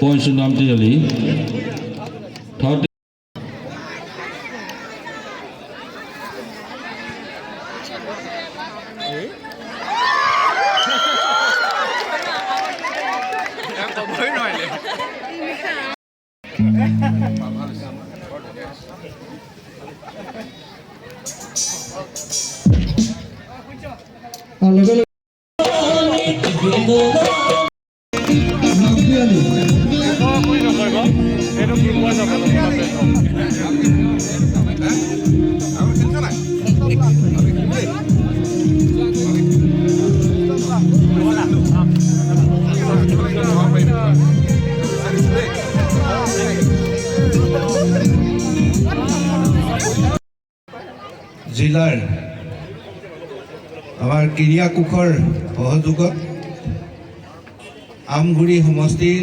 Points to Namtiyali. Third. জিলাৰ আমাৰ ক্ৰীড়া কোষৰ সহযোগত আমগুৰি সমষ্টিৰ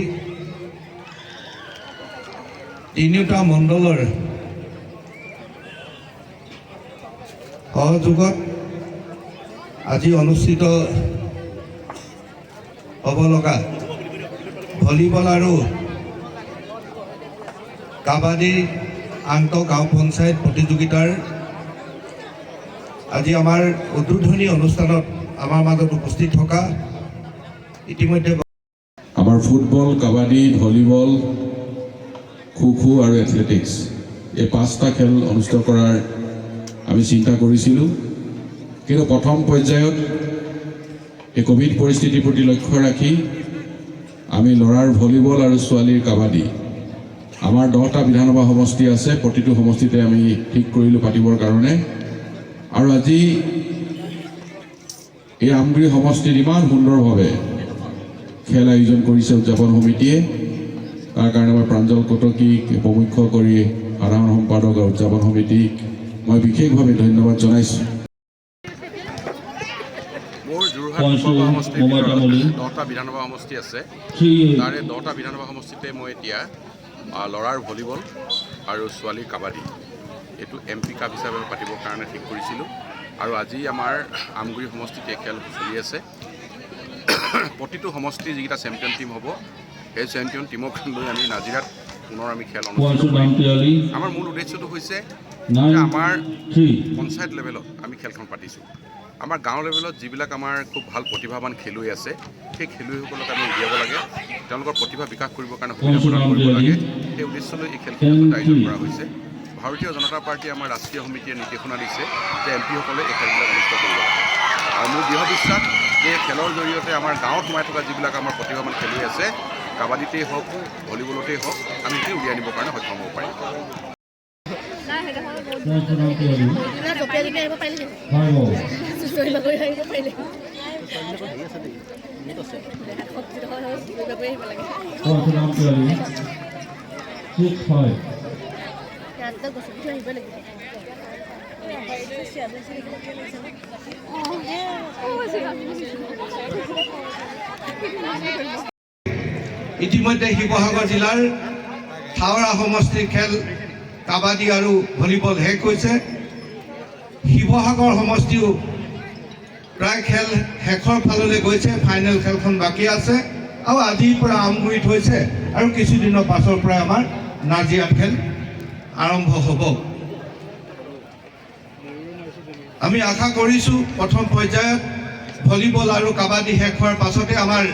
তিনিটা মণ্ডলৰ সহযোগত আজি অনুষ্ঠিত হ'ব লগা ভলীবল আৰু কাবাডীৰ আন্তঃ গাঁও পঞ্চায়ত প্ৰতিযোগিতাৰ আজি আমাৰ উদ্বোধনী অনুষ্ঠানত আমাৰ মাজত উপস্থিত থকা ইতিমধ্যে আমাৰ ফুটবল, কাবাডী, ভলীবল, খো আৰু এথলেটিক্স এই পাঁচটা খেল অনুষ্ঠিত কৰাৰ আমি চিন্তা কৰিছিলোঁ, কিন্তু প্ৰথম পৰ্যায়ত এই কোভিড পৰিস্থিতিৰ প্ৰতি লক্ষ্য ৰাখি আমি ল'ৰাৰ ভলীবল আৰু ছোৱালীৰ কাবাডী আমাৰ 10টা বিধানসভা সমষ্টি আছে, প্ৰতিটো সমষ্টিতে আমি ঠিক কৰিলোঁ পাতিবৰ কাৰণে। আৰু আজি এই আমগুৰি সমষ্টিত ইমান সুন্দৰভাৱে খেল আয়োজন কৰিছে উদযাপন সমিতিয়ে, তাৰ কাৰণে মই প্ৰাঞ্জল কটকীক উপমুখ্য কৰি সাধাৰণ সম্পাদক আৰু উদযাপন সমিতিক মই বিশেষভাৱে ধন্যবাদ জনাইছোঁ। মোৰ যোৰহাট সমষ্টিৰ 10টা বিধানসভা সমষ্টি আছে, তাৰে 10টা বিধানসভা সমষ্টিতে মই এতিয়া ল'ৰাৰ ভলীবল আৰু ছোৱালীৰ কাবাডী এইটো MP কাপ হিচাপে পাতিবৰ কাৰণে ঠিক কৰিছিলোঁ। আৰু আজি আমাৰ আমগুৰি সমষ্টিত এই খেল চলি আছে। প্ৰতিটো সমষ্টিৰ যিকেইটা চেম্পিয়ন টীম হ'ব, সেই চেম্পিয়ন টীমক লৈ আমি নাজিৰাত পুনৰ আমি খেল অনুষ্ঠিত কৰিম। আমাৰ মূল উদ্দেশ্যটো হৈছে যে আমাৰ পঞ্চায়ত লেভেলত আমি খেলখন পাতিছোঁ। আমাৰ গাঁও লেভেলত যিবিলাক আমাৰ খুব ভাল প্ৰতিভাৱান খেলুৱৈ আছে, সেই খেলুৱৈসকলক আমি উলিয়াব লাগে, তেওঁলোকৰ প্ৰতিভা বিকাশ কৰিবৰ কাৰণে সুবিধা প্ৰদান কৰিব লাগে। সেই উদ্দেশ্যলৈ এই খেলখন আয়োজন কৰা হৈছে। ভাৰতীয় জনতা পাৰ্টীয়ে আমাৰ ৰাষ্ট্ৰীয় সমিতিয়ে নিৰ্দেশনা দিছে যে MP সকলে এই খেলবিলাক অনুষ্ঠিত কৰিব লাগে। আৰু মোৰ দৃঢ় বিশ্বাস যে খেলৰ জৰিয়তে আমাৰ গাঁৱত সোমাই থকা যিবিলাক আমাৰ প্ৰতিভাৱান খেলুৱৈ আছে, কাবাডীতেই হওক, ভলীবলতেই হওক, আমি সেই উলিয়াই আনিবৰ কাৰণে সক্ষম হ'ব পাৰিম। ইতিমধ্যে শিৱসাগৰ জিলাৰ থাৱৰা সমষ্টিৰ খেল কাবাডী আৰু ভলীবল শেষ হৈছে। শিৱসাগৰ সমষ্টিও প্ৰায় খেল শেষৰ ফাললৈ গৈছে, ফাইনেল খেলখন বাকী আছে আৰু আজিৰ পৰা আমগুৰিত হৈছে আৰু কিছুদিনৰ পাছৰ পৰা আমাৰ নাজিৰাত খেল আৰম্ভ হ'ব। আমি আশা কৰিছোঁ প্ৰথম পৰ্যায়ত ভলীবল আৰু কাবাডী শেষ হোৱাৰ পাছতে আমাৰ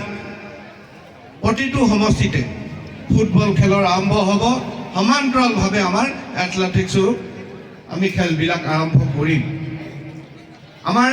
প্ৰতিটো সমষ্টিতে ফুটবল খেলৰ আৰম্ভ হ'ব। সমান্তৰালভাৱে আমাৰ এথলেটিক্সৰো আমি খেলবিলাক আৰম্ভ কৰিম। আমাৰ